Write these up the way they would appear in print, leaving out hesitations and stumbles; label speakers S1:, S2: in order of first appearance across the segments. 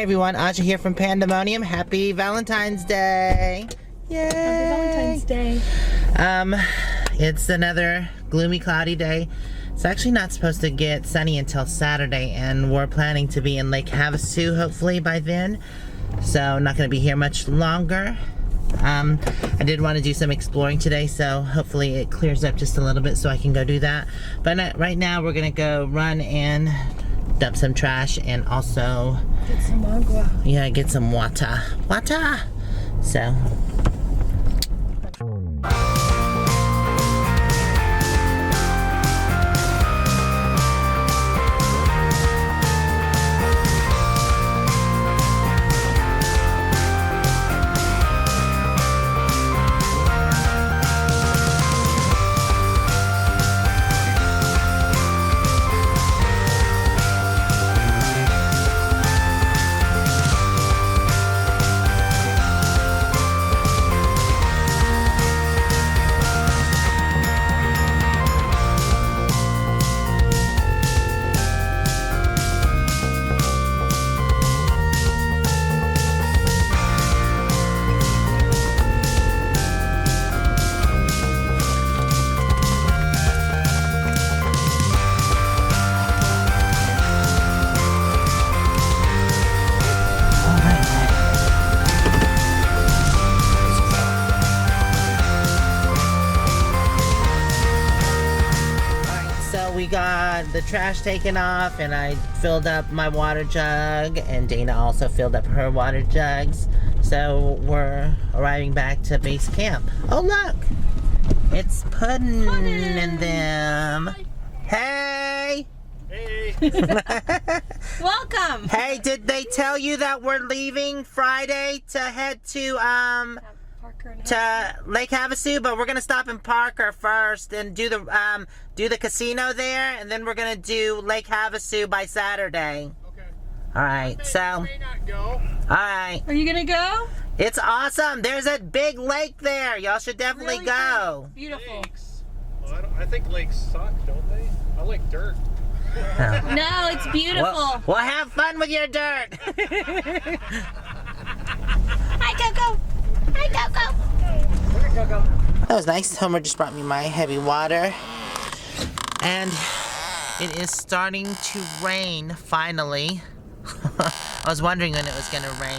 S1: Hey everyone, Aja here from Pandamonium. Happy Valentine's Day! Yay!
S2: Happy Valentine's Day.
S1: It's another gloomy, cloudy day. It's actually not supposed to get sunny until Saturday, and we're planning to be in Lake Havasu hopefully by then. So not going to be here much longer. I did want to do some exploring today, so hopefully it clears up just a little bit so I can go do that. But right now we're going to go run and dump some trash and also
S2: Get some agua.
S1: yeah, get some water. Water! So we got the trash taken off, and I filled up my water jug, and Dana also filled up her water jugs. So we're arriving back to base camp. Oh look! It's Puddin' in them. Hey!
S3: Hey!
S2: Welcome!
S1: Hey, did they tell you that we're leaving Friday to head to Lake Havasu, but we're gonna stop in Parker first and do the casino there, and then we're gonna do Lake Havasu by Saturday.
S3: Okay.
S1: All right, so.
S3: May not go.
S1: All right.
S2: Are you gonna go?
S1: It's awesome. There's a big lake there. Y'all should definitely
S2: Really
S1: go.
S2: Beautiful.
S3: Lakes. Well, I think lakes suck, don't they? I like dirt.
S2: No, it's beautiful.
S1: Well, have fun with your dirt.
S2: Hi, Coco. Hi, Coco.
S1: That was nice. Homer just brought me my heavy water. And it is starting to rain, finally. I was wondering when it was going to rain.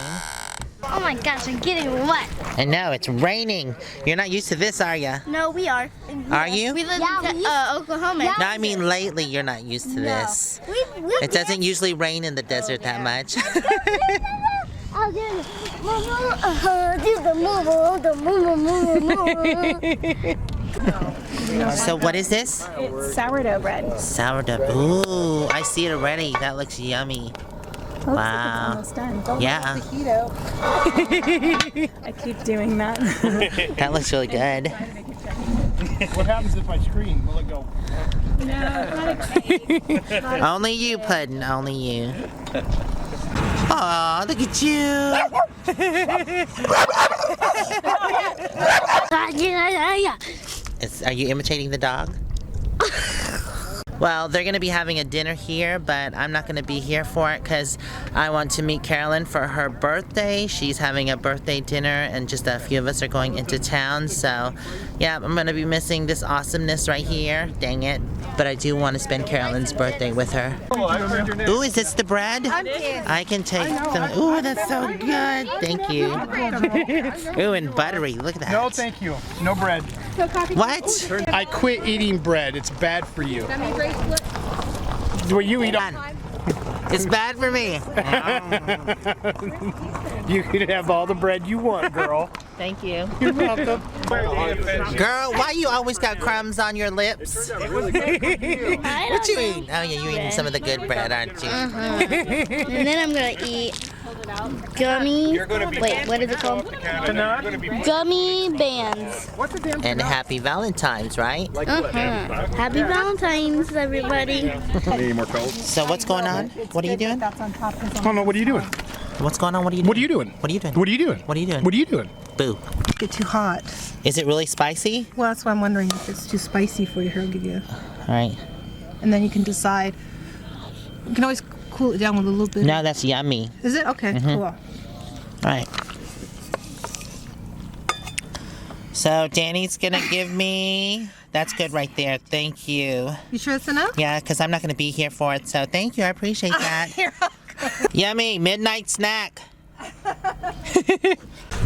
S4: Oh my gosh, I'm getting wet.
S1: I know, it's raining. You're not used to this, are you?
S4: No, we are.
S1: Are you?
S4: We live in Oklahoma.
S1: No, I mean lately you're not used to this. It doesn't usually rain in the desert that much.
S4: I'll do the moo.
S1: So what is this?
S2: It's sourdough bread.
S1: Sourdough. Ooh, I see it already. That looks yummy. Wow.
S2: It's almost done.
S1: Yeah.
S2: I keep doing that.
S1: That looks really good.
S3: What happens if I scream? Will it go?
S2: No, not a cake.
S1: Only you, Puddin'. Only you. Aw, look at you. Are you imitating the dog? Well, they're going to be having a dinner here, but I'm not going to be here for it because I want to meet Carolyn for her birthday. She's having a birthday dinner, and just a few of us are going into town. So, yeah, I'm going to be missing this awesomeness right here. Dang it. But I do want to spend Carolyn's birthday with her. Ooh, is this the bread? I can take some. Ooh, that's so good. Thank you. Ooh, and buttery. Look at that.
S3: No, thank you. No bread.
S1: What?
S3: I quit eating bread. It's bad for you. Well, you eat on.
S1: It's bad for me.
S3: You can have all the bread you want, girl.
S1: Thank you.
S3: You're welcome.
S1: Girl, why you always got crumbs on your lips? What you eating? Oh yeah, you eating some of the good bread, aren't you?
S4: And then I'm gonna eat gummy. Wait, what is it called? Gummy bands.
S1: And happy Valentine's, right?
S4: Happy Valentine's, everybody.
S3: Any more cold?
S1: So what's going on? What are you doing?
S3: Oh no, what are you doing?
S1: What's going on? What are you doing?
S3: What are you doing?
S1: What are you doing?
S3: What are you doing?
S1: What are you doing?
S3: What are you doing?
S1: Boo.
S5: Get too hot.
S1: Is it really spicy?
S5: Well, that's why I'm wondering if it's too spicy for you. Here, I'll give you.
S1: All right.
S5: And then you can decide. You can always cool cool it down with a little bit.
S1: No, that's yummy.
S5: Is it? Okay,
S1: Mm-hmm.
S5: cool.
S1: All right. So Danny's gonna give me. That's good right there. Thank you.
S5: You sure it's enough?
S1: Yeah, because I'm not gonna be here for it. So thank you. I appreciate that.
S5: You're welcome.
S1: Yummy midnight snack.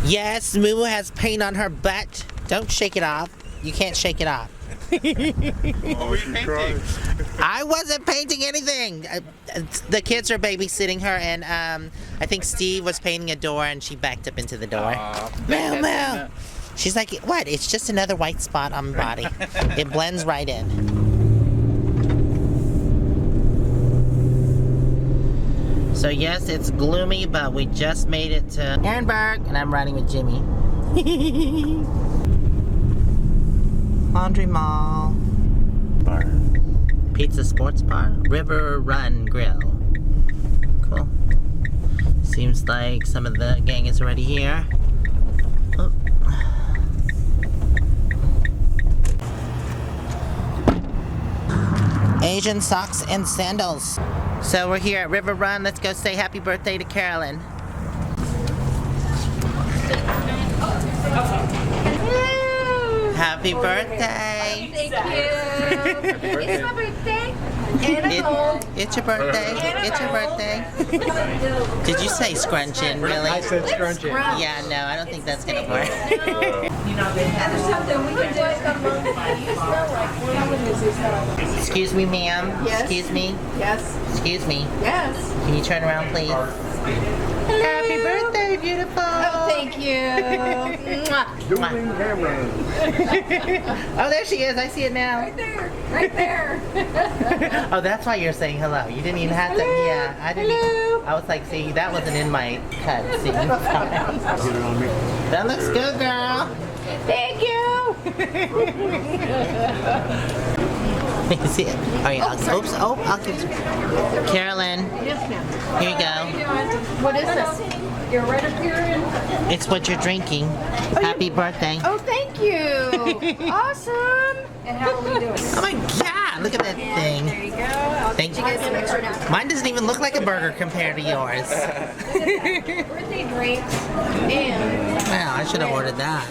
S1: Yes, Moo-moo has paint on her butt. Don't shake it off. You can't shake it off. I wasn't painting anything. The kids are babysitting her, and I think Steve was painting a door, and she backed up into the door. Moo-moo. She's like, what? It's just another white spot on my body. It blends right in. So yes, it's gloomy, but we just made it to Ehrenberg, and I'm riding with Jimmy. Laundry Mall. Bar. Pizza Sports Bar. River Run Grill. Cool. Seems like some of the gang is already here. Oh. Asian socks and sandals. So we're here at River Run. Let's go say happy birthday to Carolyn. Happy birthday.
S2: Thank you. It's my birthday. And I'm old.
S1: It's your birthday. It's your birthday. Did you say scrunching, really?
S3: I said scrunching.
S1: Yeah, no, I don't think that's gonna work.
S2: There's something we can do.
S1: Excuse me, ma'am.
S2: Yes.
S1: Excuse me.
S2: Yes.
S1: Excuse me.
S2: Yes.
S1: Can you turn around, please? Happy birthday, beautiful.
S2: Oh, thank you. Mwah.
S3: Doing camera.
S1: Oh, there she is. I see it now.
S2: Right there. Right there.
S1: Oh, that's why you're saying hello. You didn't even have to. Yeah, I didn't.
S2: Hello.
S1: I was like, see, that wasn't in my cut. See,
S3: Get it on me.
S1: that looks good, girl.
S2: Thank you.
S1: See it? Oh yeah. Oops. Oh, I'll give you. Carolyn,
S2: Yes, ma'am.
S1: here you go.
S2: What is this? You're right up here in.
S1: It's what you're drinking. Happy birthday.
S2: Oh, thank you. Awesome. And how are we doing?
S1: Oh my God! Look at that thing.
S2: There you go. I'll
S1: Thank
S2: get you guys some extra now.
S1: Mine doesn't even look like a burger compared to yours.
S2: Birthday drinks and
S1: Wow, I should have ordered that.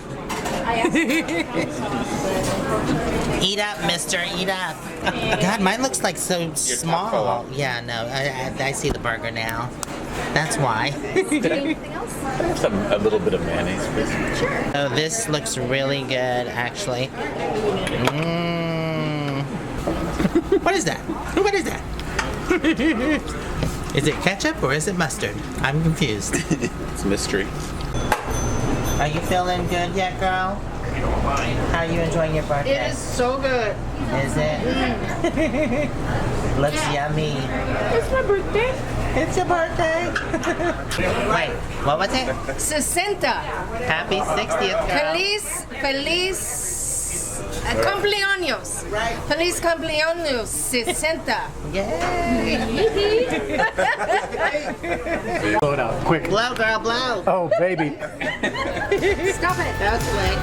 S2: I asked
S1: Eat up, mister, eat up. God, mine looks like so small. Yeah, no, I see the burger now. That's why.
S2: anything else?
S6: A little bit of mayonnaise, please.
S2: Sure.
S1: Oh, this looks really good, actually. What is that? What is that? Is it ketchup or is it mustard? I'm confused.
S6: It's a mystery.
S1: Are you feeling good yet, girl? How are you enjoying your birthday?
S2: It is so good.
S1: Is it? Looks yummy.
S2: It's my birthday.
S1: It's your birthday. Wait, what was it?
S2: 60.
S1: Happy 60th, girl.
S2: Feliz cumpleaños. Feliz cumpleaños 60.
S1: Yay!
S3: Blow it out, quick.
S1: Blow, girl, blow.
S3: Oh, baby.
S2: Stop it.
S1: That's slick.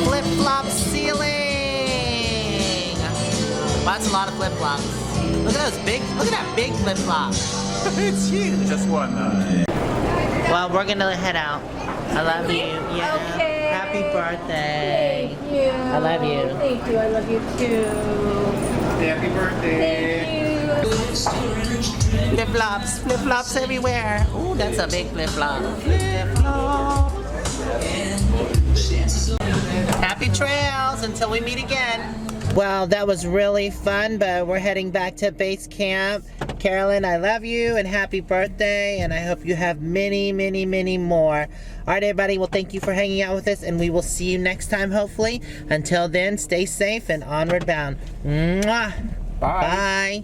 S1: Flip-flop ceiling. Wow, that's a lot of flip-flops. Look at those big, look at that big flip-flop. It's huge.
S6: Just one.
S1: Well, we're gonna head out. I love you. Yeah.
S2: Okay.
S1: Happy birthday.
S2: Thank you.
S1: I love you.
S2: Thank you. I love you too.
S3: Happy birthday.
S2: Thank you.
S1: Flip-flops, flip-flops everywhere. Ooh, that's a big flip-flop. Flip-flop. Happy trails until we meet again. Well, that was really fun, but we're heading back to base camp. Carolyn, I love you and happy birthday, and I hope you have many, many, many more. All right, everybody, well, thank you for hanging out with us, and we will see you next time, hopefully. Until then, stay safe and onward bound. Mwah.
S3: Bye.
S1: Bye.